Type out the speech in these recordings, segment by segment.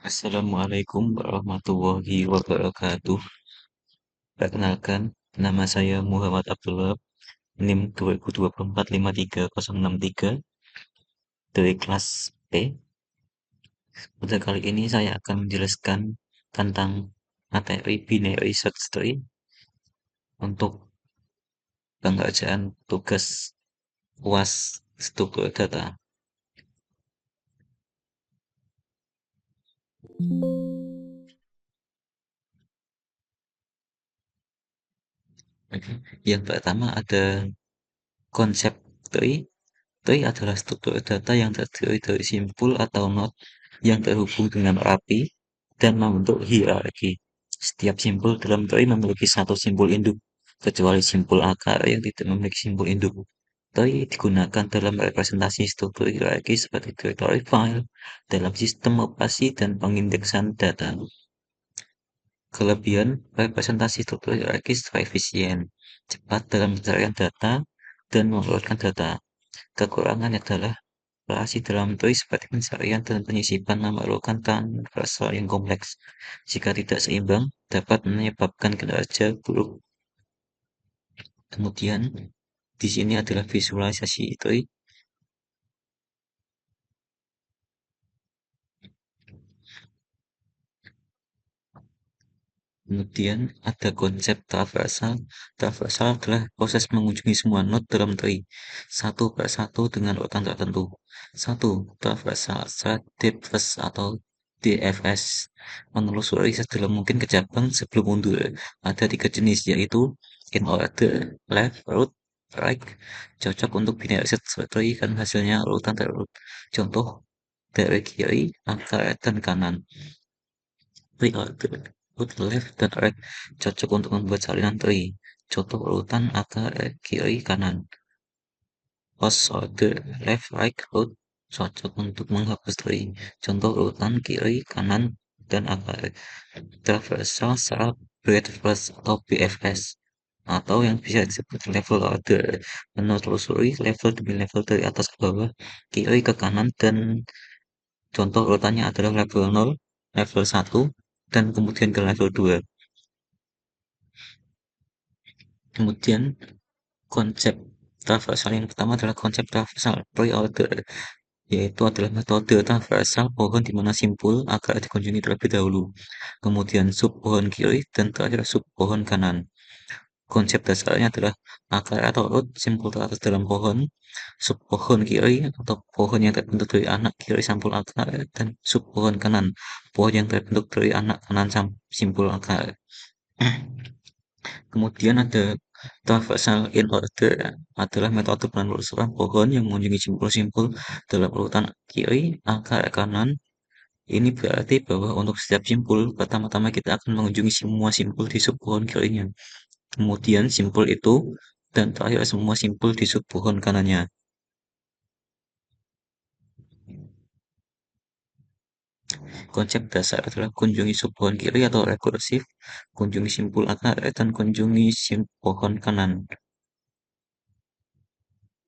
Assalamualaikum warahmatullahi wabarakatuh. Perkenalkan, nama saya Muhammad Abdullah, NIM 2024 53063 dari kelas P. Pada kali ini saya akan menjelaskan tentang materi binary search tree untuk pengerjaan tugas UAS struktur data. Yang pertama ada konsep tree. Tree adalah struktur data yang terdiri dari simpul atau node yang terhubung dengan rapi dan membentuk hierarki. Setiap simpul dalam tree memiliki satu simpul induk, kecuali simpul akar yang tidak memiliki simpul induk. Tree digunakan dalam representasi struktur hierarki seperti directory file, dalam sistem operasi dan pengindeksan data. Kelebihan representasi struktur hierarki secara efisien, cepat dalam pencarian data, dan mengeluarkan data. Kekurangannya adalah operasi dalam tree seperti pencarian dan penyisipan memerlukan transversal yang kompleks. Jika tidak seimbang, dapat menyebabkan kinerja buruk. Kemudian, di sini adalah visualisasi tree. Kemudian ada konsep traversal. Traversal adalah proses mengunjungi semua node dalam tree, satu per satu dengan urutan tertentu. Satu, traversal search depth first atau DFS. Menelusuri sedalam mungkin ke cabang sebelum mundur. Ada tiga jenis, yaitu in order, left, right. Cocok untuk binary search tree kan hasilnya urutan terurut. Contoh, dari kiri, angka dan kanan. Reorder, put left dan right, cocok untuk membuat salinan tree. Contoh urutan akar kiri kanan. Post order, left right root, cocok untuk menghapus tree. Contoh urutan kiri kanan dan akar. Traversal secara breadth first atau BFS, atau yang bisa disebut level order, menelusuri level demi level dari atas ke bawah, kiri ke kanan, dan contoh urutannya adalah level 0, level 1, dan kemudian ke level 2. Kemudian konsep traversal yang pertama adalah konsep traversal pre-order, yaitu adalah metode traversal pohon di mana simpul akan dikunjungi terlebih dahulu, kemudian sub pohon kiri, dan terakhir sub pohon kanan. Konsep dasarnya adalah akar atau root simpul teratas dalam pohon, sub pohon kiri atau pohon yang terbentuk dari anak kiri sampul akar, dan sub pohon kanan, pohon yang terbentuk dari anak kanan simpul akar. Kemudian ada traversal in order, adalah metode penelusuran pohon yang mengunjungi simpul-simpul dalam urutan kiri, akar kanan. Ini berarti bahwa untuk setiap simpul, pertama-tama kita akan mengunjungi semua simpul di sub pohon kirinya. Kemudian simpul itu, dan terakhir semua simpul di sub pohon kanannya. Konsep dasar adalah kunjungi sub pohon kiri atau rekursif, kunjungi simpul akar, dan kunjungi pohon kanan.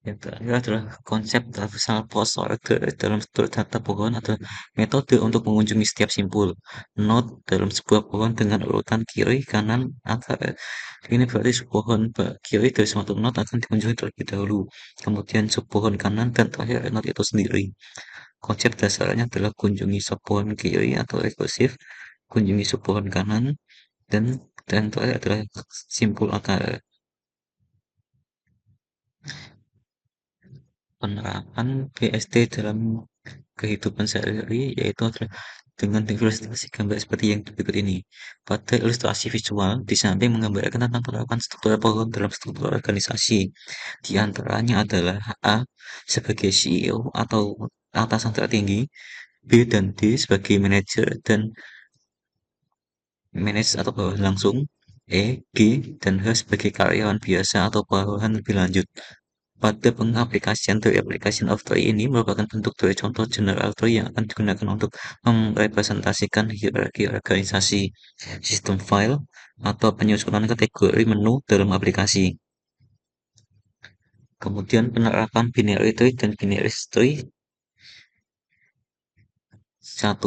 Yang terakhir adalah konsep traversal post order dalam struktur data pohon adalah metode untuk mengunjungi setiap simpul node dalam sebuah pohon dengan urutan kiri, kanan, akar. Ini berarti subpohon kiri dari suatu node akan dikunjungi terlebih dahulu, kemudian subpohon kanan, dan terakhir node itu sendiri. Konsep dasarnya adalah kunjungi subpohon kiri atau rekursif, kunjungi subpohon kanan, dan terakhir adalah simpul akar. Penerapan BST dalam kehidupan sehari-hari yaitu adalah dengan ilustrasi gambar seperti yang berikut ini. Pada ilustrasi visual, di samping menggambarkan tentang penerapan struktur pohon dalam struktur organisasi. Di antaranya adalah A sebagai CEO atau atasan tertinggi, B dan D sebagai manajer dan manage atau bawahan langsung, E, G, dan H sebagai karyawan biasa atau bawahan lebih lanjut. Pada pengaplikasian teori application of tree ini merupakan bentuk dari contoh general tree yang akan digunakan untuk merepresentasikan hierarki organisasi, sistem file, atau penyusunan kategori menu dalam aplikasi. Kemudian penerapan binary tree dan binary tree. 1.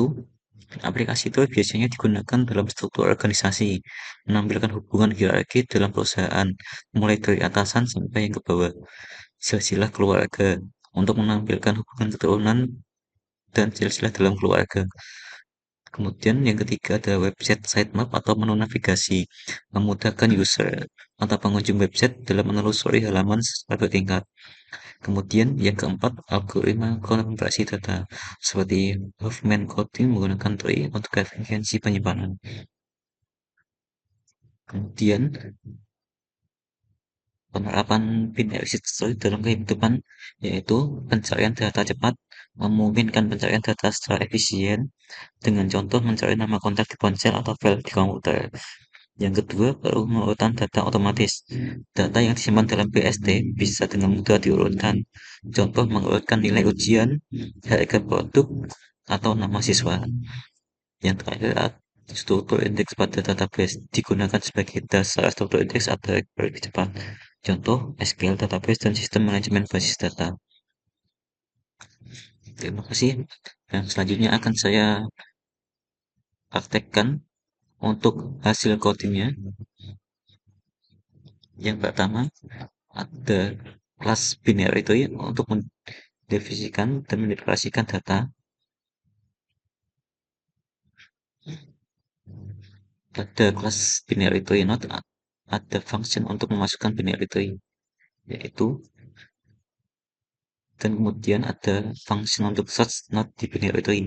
Aplikasi itu biasanya digunakan dalam struktur organisasi, menampilkan hubungan hierarki dalam perusahaan, mulai dari atasan sampai yang ke bawah. Silsilah keluarga untuk menampilkan hubungan keturunan dan silsilah dalam keluarga. Kemudian yang ketiga ada website sitemap atau menu navigasi, memudahkan user atau pengunjung website dalam menelusuri halaman secara bertingkat. Kemudian yang keempat, algoritma konversi data, seperti Huffman coding menggunakan TOEI untuk efisiensi penyimpanan. Kemudian penerapan binary search story dalam kehidupan, yaitu pencarian data cepat, memungkinkan pencarian data secara efisien, dengan contoh mencari nama kontak di ponsel atau file di komputer. Yang kedua, pengurutan data otomatis. Data yang disimpan dalam BST bisa dengan mudah diurutkan. Contoh mengurutkan nilai ujian, harga produk, atau nama siswa. Yang terakhir, struktur indeks pada database digunakan sebagai dasar struktur indeks atau query cepat. Contoh, SQL database dan sistem manajemen basis data. Terima kasih. Dan selanjutnya akan saya praktekkan untuk hasil codingnya. Yang pertama, ada kelas binary itu ya untuk mendefinisikan dan mendeklarasikan data. Ada kelas binary tree node, ada function untuk memasukkan binary tree, yaitu, dan kemudian ada function untuk search node di binary tree,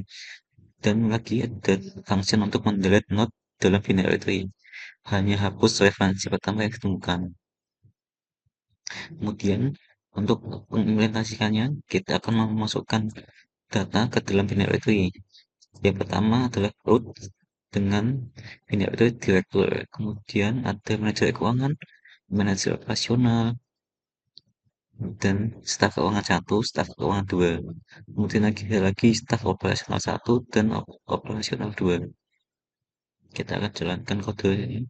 dan lagi ada function untuk mendelete node dalam binary tree. Hanya hapus referensi pertama yang ditemukan. Kemudian untuk mengimplementasikannya, kita akan memasukkan data ke dalam binary tree. Yang pertama adalah root dengan binary tree director. Kemudian ada manajer keuangan, manajer operasional, dan staf keuangan satu, staf keuangan dua. Kemudian lagi staf operasional satu dan operasional dua. Kita akan jalankan kode ini.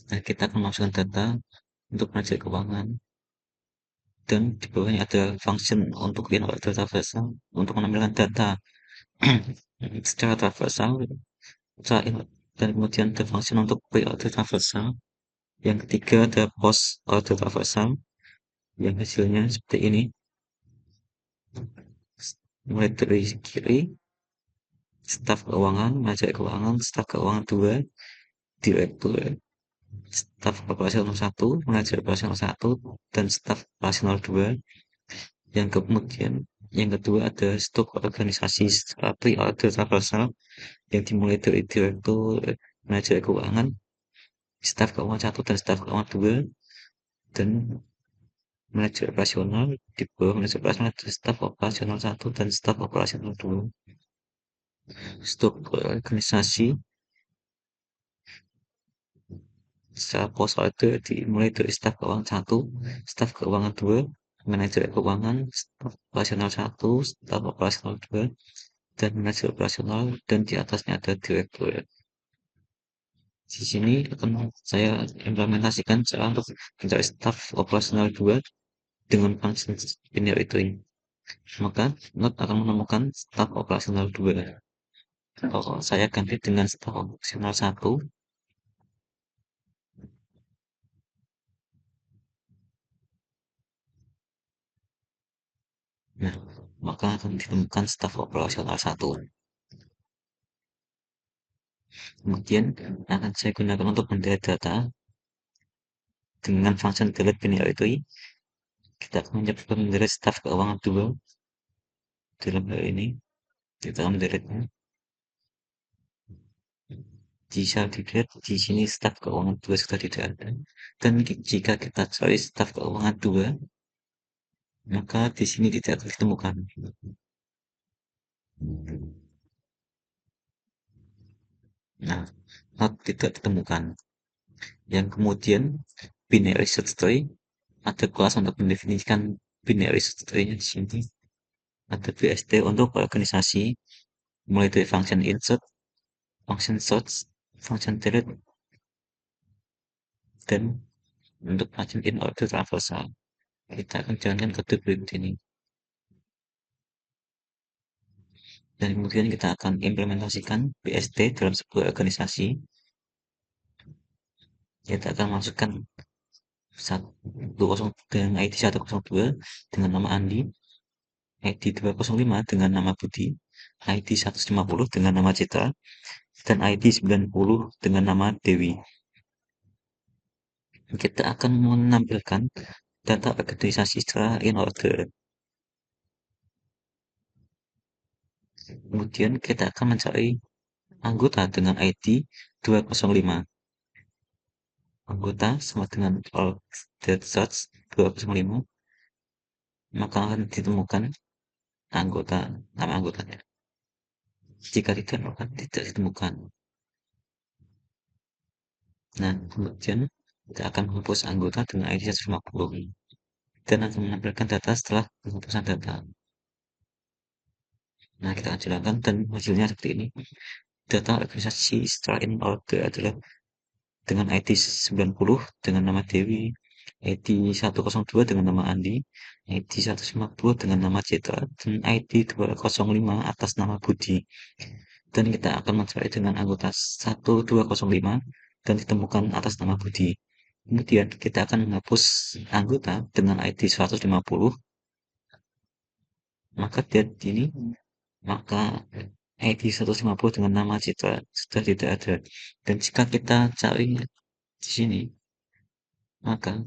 Nah, kita akan masukkan data untuk manajer keuangan. Dan di bawahnya ada function untuk input data traversal untuk menampilkan data secara traversal, dan kemudian ada function untuk pre-order traversal. Yang ketiga ada post order traversal yang hasilnya seperti ini. Mulai dari kiri, staf keuangan, manajer keuangan, staf keuangan 2, direktur, staf operasional 1, manajer operasional 1, dan staf operasional 2. Yang kemudian yang kedua ada struktur organisasi secara pre-order traversal yang dimulai dari direktur, manajer keuangan, staf keuangan 1 dan staf keuangan 2, dan manajer operasional. Di bawah manajer operasional ada staf operasional 1 dan staf operasional 2. Struktur organisasi secara post order dimulai dari staf keuangan 1, staf keuangan 2, manajer keuangan, staf operasional 1, staf operasional 2, dan manajer operasional, dan di atasnya ada direktur. Di sini akan saya implementasikan cara untuk mencari staf operasional 2 dengan function binary tree. Maka Node akan menemukan staf operasional 2. Kalau saya ganti dengan staf operasional 1, nah, maka akan ditemukan staf operasional 1. Kemudian akan saya gunakan untuk mendelete data dengan function delete binary tree. Kita akan mencoba mendelete staf keuangan 2 dalam hal ini. Kita akan mendelete-nya. Bisa dilihat di sini staf keuangan 2 sudah tidak ada. Dan jika kita cari staf keuangan 2, maka di sini tidak akan ditemukan. Nah, not tidak ditemukan. Yang kemudian binary search tree, ada kelas untuk mendefinisikan binary search tree-nya di sini. Ada BST untuk organisasi, mulai dari function insert, function search, function delete, dan untuk function in order traversal. Kita akan jalankan kode berikut ini. Dan kemudian kita akan implementasikan BST dalam sebuah organisasi. Kita akan masukkan 102 dengan ID 102 dengan nama Andi, ID 205 dengan nama Budi, ID 150 dengan nama Citra, dan ID 90 dengan nama Dewi. Kita akan menampilkan data organisasi secara in order. Kemudian kita akan mencari anggota dengan ID 205. Anggota sama dengan all dead search 205, maka akan ditemukan anggota, nama anggotanya. Jika tidak, maka tidak ditemukan. Nah, kemudian kita akan menghapus anggota dengan ID 150 dan akan menampilkan data setelah penghapusan data. Nah, kita akan jalankan dan hasilnya seperti ini. Data organisasi setelah in order adalah dengan ID 90 dengan nama Dewi, ID 102 dengan nama Andi, ID 150 dengan nama Citra, dan ID 205 atas nama Budi. Dan kita akan mencari dengan anggota 1205 dan ditemukan atas nama Budi. Kemudian kita akan menghapus anggota dengan ID 150, maka ini maka ID 150 dengan nama Citra sudah tidak ada. Dan jika kita cari di sini, maka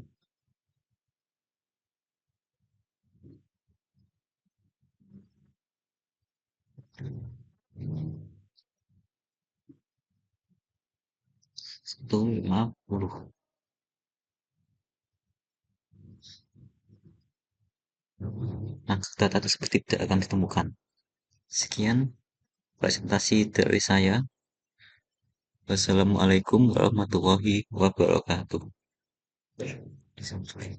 itu 50. Maka data tersebut tidak akan ditemukan. Sekian presentasi dari saya. Wassalamualaikum warahmatullahi wabarakatuh. Sampai.